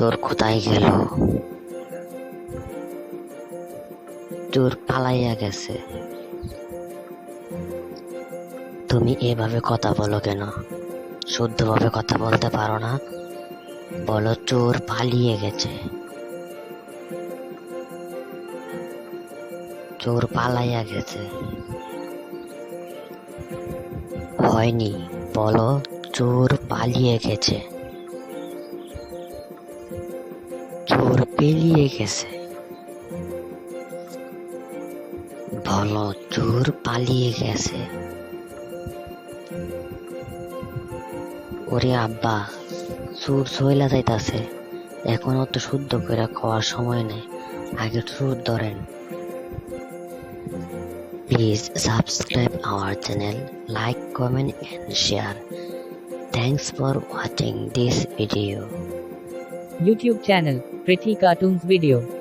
চোর কোথায় গেল? চোর পালাইয়া গেছে। তুমি এভাবে কথা বলো কেন? শুদ্ধভাবে কথা বলতে পারো না? বলো চোর পালিয়ে গেছে। চোর পালাইয়া গেছে। হয়নি, বলো চোর পালিয়ে গেছে। চোর পেলিয়ে গেছে। বলো চোর পালিয়ে গেছে। ওরে আব্বা, চোর চইলা যাইতাছে। এখনো তো শুদ্ধ করে খাওয়ার সময় নেই, আগে চোর ধরেন। Please subscribe our channel, like, comment and share. Thanks for watching this video. YouTube channel, Pretty Cartoons Video.